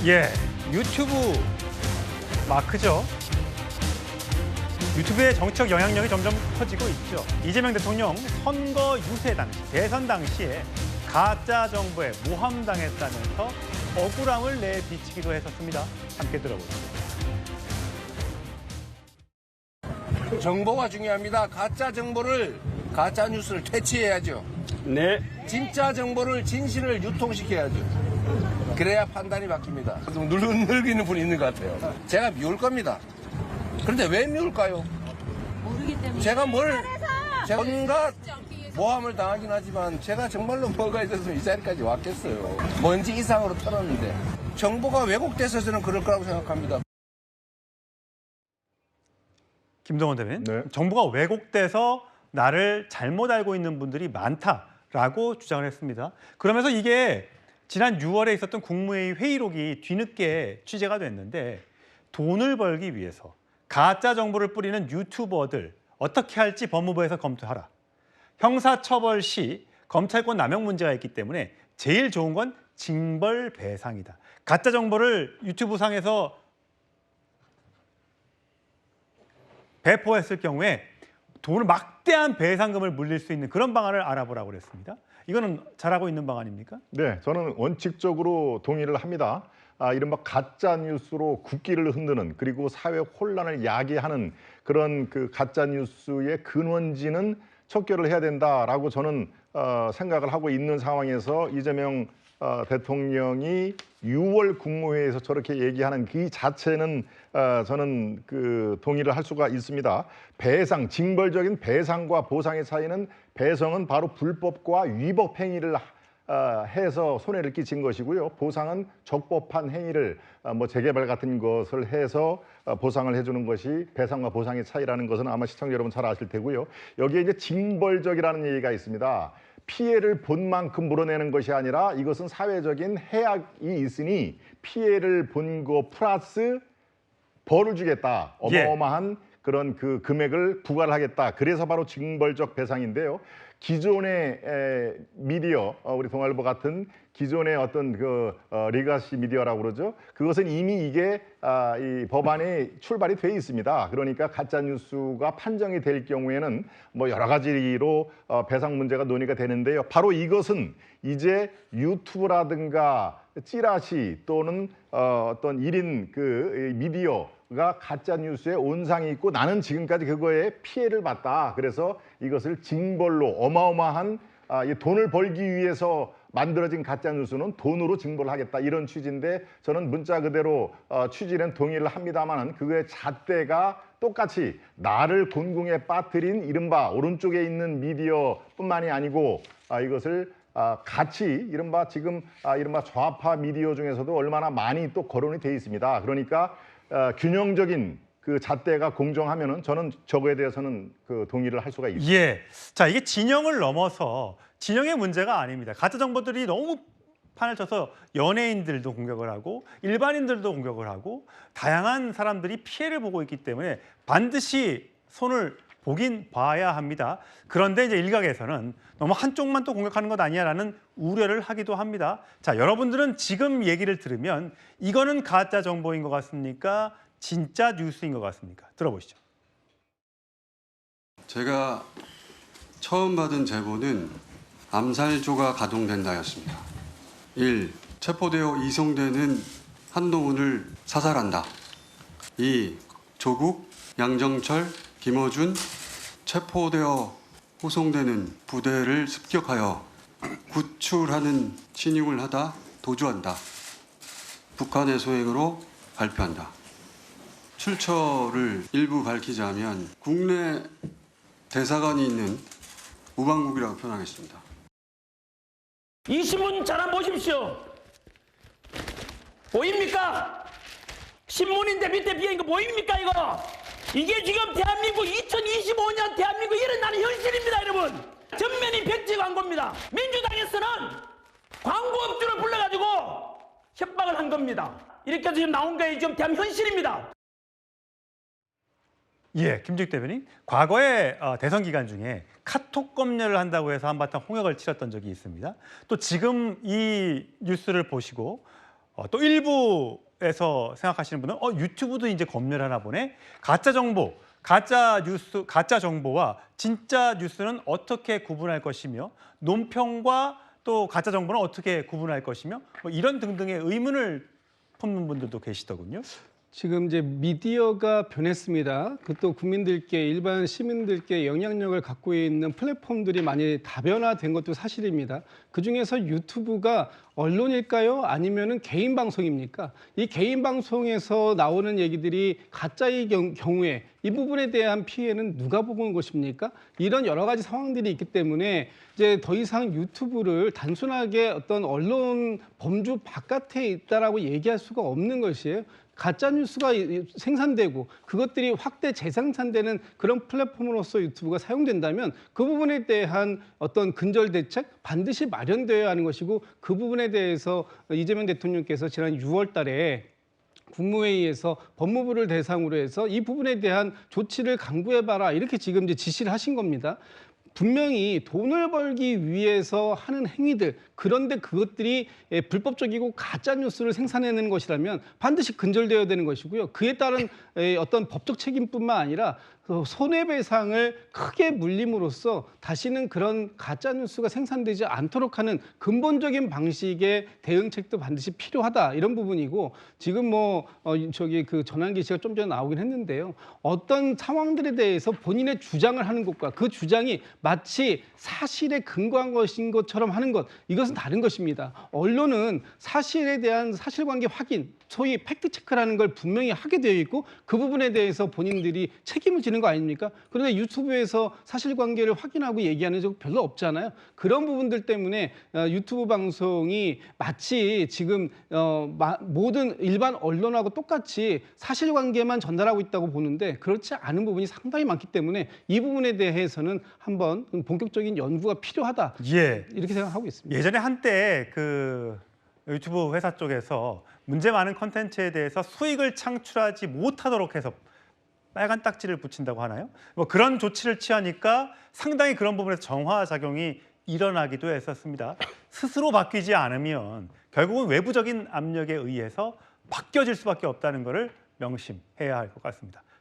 예, 유튜브 마크죠. 유튜브의 정치적 영향력이 점점 커지고 있죠. 이재명 대통령 선거 유세 당시, 대선 당시에 가짜 정보에 모함당했다면서 억울함을 내비치기도 했었습니다. 함께 들어보시죠. 정보가 중요합니다. 가짜 정보를, 가짜 뉴스를 퇴치해야죠. 네. 진짜 정보를, 진실을 유통시켜야죠. 그래야 판단이 바뀝니다. 좀 늙이는 분이 있는 것 같아요. 제가 미울 겁니다. 그런데 왜 미울까요? 모르기 때문에. 제가 온갖 모함을 당하긴 하지만 제가 정말로 뭐가 있었으면 이 자리까지 왔겠어요. 먼지 이상으로 털었는데 정보가 왜곡돼서 저는 그럴 거라고 생각합니다. 김동원 대변인, 네. 정보가 왜곡돼서 나를 잘못 알고 있는 분들이 많다라고 주장을 했습니다. 그러면서 이게 지난 6월에 있었던 국무회의 회의록이 뒤늦게 취재가 됐는데 돈을 벌기 위해서 가짜 정보를 뿌리는 유튜버들 어떻게 할지 법무부에서 검토하라. 형사처벌 시 검찰권 남용 문제가 있기 때문에 제일 좋은 건 징벌 배상이다. 가짜 정보를 유튜브 상에서 배포했을 경우에 돈을 막대한 배상금을 물릴 수 있는 그런 방안을 알아보라고 그랬습니다. 이거는 잘하고 있는 방안입니까? 네, 저는 원칙적으로 동의를 합니다. 이른바 가짜 뉴스로 국기를 흔드는 그리고 사회 혼란을 야기하는 그런 그 가짜 뉴스의 근원지는 척결을 해야 된다라고 저는 생각을 하고 있는 상황에서 이재명 대통령이 6월 국무회의에서 저렇게 얘기하는 그 자체는 저는 그 동의를 할 수가 있습니다. 배상, 징벌적인 배상과 보상의 차이는 배상은 바로 불법과 위법 행위를 해서 손해를 끼친 것이고요. 보상은 적법한 행위를 뭐 재개발 같은 것을 해서 보상을 해주는 것이 배상과 보상의 차이라는 것은 아마 시청자 여러분 잘 아실 테고요. 여기에 이제 징벌적이라는 얘기가 있습니다. 피해를 본 만큼 물어내는 것이 아니라 이것은 사회적인 해악이 있으니 피해를 본 거 플러스 벌을 주겠다. 어마어마한 그런 그 금액을 부과를 하겠다. 그래서 바로 징벌적 배상인데요. 기존의 미디어, 우리 동아일보 같은 기존의 어떤 그 리가시 미디어라고 그러죠. 그것은 이미 이게 이 법안에 출발이 돼 있습니다. 그러니까 가짜 뉴스가 판정이 될 경우에는 뭐 여러 가지로 배상 문제가 논의가 되는데요. 바로 이것은 이제 유튜브라든가 찌라시 또는 어떤 1인 그 미디어가 가짜 뉴스에 온상이 있고 나는 지금까지 그거에 피해를 봤다. 그래서 이것을 징벌로 어마어마한 이 돈을 벌기 위해서 만들어진 가짜 뉴스는 돈으로 징벌을 하겠다 이런 취지인데 저는 문자 그대로 취지는 동의를 합니다만 그거의 잣대가 똑같이 나를 곤궁에 빠뜨린 이른바 오른쪽에 있는 미디어뿐만이 아니고 이것을 같이 이른바 지금 이른바 좌파 미디어 중에서도 얼마나 많이 또 거론이 돼 있습니다. 그러니까 균형적인 그 잣대가 공정하면은 저는 저거에 대해서는 그 동의를 할 수가 있습니다. 예. 자, 이게 진영을 넘어서 진영의 문제가 아닙니다. 가짜 정보들이 너무 판을 쳐서 연예인들도 공격을 하고 일반인들도 공격을 하고 다양한 사람들이 피해를 보고 있기 때문에 반드시 손을 보긴 봐야 합니다. 그런데 이제 일각에서는 너무 한쪽만 또 공격하는 것 아니냐라는 우려를 하기도 합니다. 자, 여러분들은 지금 얘기를 들으면 이거는 가짜 정보인 것 같습니까? 진짜 뉴스인 것 같습니까? 들어보시죠. 제가 처음 받은 제보는 암살조가 가동된다였습니다. 1. 체포되어 이송되는 한동훈을 사살한다. 2. 조국, 양정철, 김어준 체포되어 호송되는 부대를 습격하여 구출하는 신용을 하다 도주한다. 북한의 소행으로 발표한다. 출처를 일부 밝히자면 국내 대사관이 있는 우방국이라고 표현하겠습니다. 이 신문 잘 한번 보십시오. 보입니까? 신문인데 밑에 비어있는 거 보입니까 이거? 이게 지금 대한민국 2025년 대한민국 일어나는 현실입니다 여러분. 전면이 백지 광고입니다. 민주당에서는 광고업주를 불러가지고 협박을 한 겁니다. 이렇게 해서 지금 나온 게 지금 대한민국 현실입니다. 예, 김주익 대변인. 과거에 대선 기간 중에 카톡 검열을 한다고 해서 한바탕 홍역을 치렀던 적이 있습니다. 또 지금 이 뉴스를 보시고 또 일부에서 생각하시는 분은 유튜브도 이제 검열하나 보네. 가짜 정보, 가짜 뉴스, 가짜 정보와 진짜 뉴스는 어떻게 구분할 것이며 논평과 또 가짜 정보는 어떻게 구분할 것이며 뭐 이런 등등의 의문을 품는 분들도 계시더군요. 지금 이제 미디어가 변했습니다. 그 또 국민들께 일반 시민들께 영향력을 갖고 있는 플랫폼들이 많이 다변화된 것도 사실입니다. 그 중에서 유튜브가 언론일까요? 아니면은 개인 방송입니까? 이 개인 방송에서 나오는 얘기들이 가짜의 경우에 이 부분에 대한 피해는 누가 보는 것입니까? 이런 여러 가지 상황들이 있기 때문에 이제 더 이상 유튜브를 단순하게 어떤 언론 범주 바깥에 있다라고 얘기할 수가 없는 것이에요. 가짜 뉴스가 생산되고 그것들이 확대 재생산되는 그런 플랫폼으로서 유튜브가 사용된다면 그 부분에 대한 어떤 근절 대책 반드시 마련되어야 하는 것이고 그 부분에 대해서 이재명 대통령께서 지난 6월 달에 국무회의에서 법무부를 대상으로 해서 이 부분에 대한 조치를 강구해봐라 이렇게 지금 이제 지시를 하신 겁니다. 분명히 돈을 벌기 위해서 하는 행위들 그런데 그것들이 불법적이고 가짜 뉴스를 생산해내는 것이라면 반드시 근절되어야 되는 것이고요. 그에 따른 어떤 법적 책임뿐만 아니라 손해배상을 크게 물림으로써 다시는 그런 가짜 뉴스가 생산되지 않도록 하는 근본적인 방식의 대응책도 반드시 필요하다 이런 부분이고 지금 그 전환기 씨가 좀 전에 나오긴 했는데요. 어떤 상황들에 대해서 본인의 주장을 하는 것과 그 주장이 마치 사실에 근거한 것인 것처럼 하는 것 이것은 다른 것입니다. 언론은 사실에 대한 사실관계 확인 소위 팩트체크라는 걸 분명히 하게 되어 있고 그 부분에 대해서 본인들이 책임을 지는 거 아닙니까? 그런데 유튜브에서 사실관계를 확인하고 얘기하는 적 별로 없잖아요. 그런 부분들 때문에 유튜브 방송이 마치 지금 모든 일반 언론하고 똑같이 사실관계만 전달하고 있다고 보는데 그렇지 않은 부분이 상당히 많기 때문에 이 부분에 대해서는 한번 본격적인 연구가 필요하다. 예. 이렇게 생각하고 있습니다. 예전에 한때 그 유튜브 회사 쪽에서 문제 많은 컨텐츠에 대해서 수익을 창출하지 못하도록 해서 빨간 딱지를 붙인다고 하나요? 뭐 그런 조치를 취하니까 상당히 그런 부분에서 정화작용이 일어나기도 했었습니다. 스스로 바뀌지 않으면 결국은 외부적인 압력에 의해서 바뀌어질 수밖에 없다는 것을 명심해야 할 것 같습니다.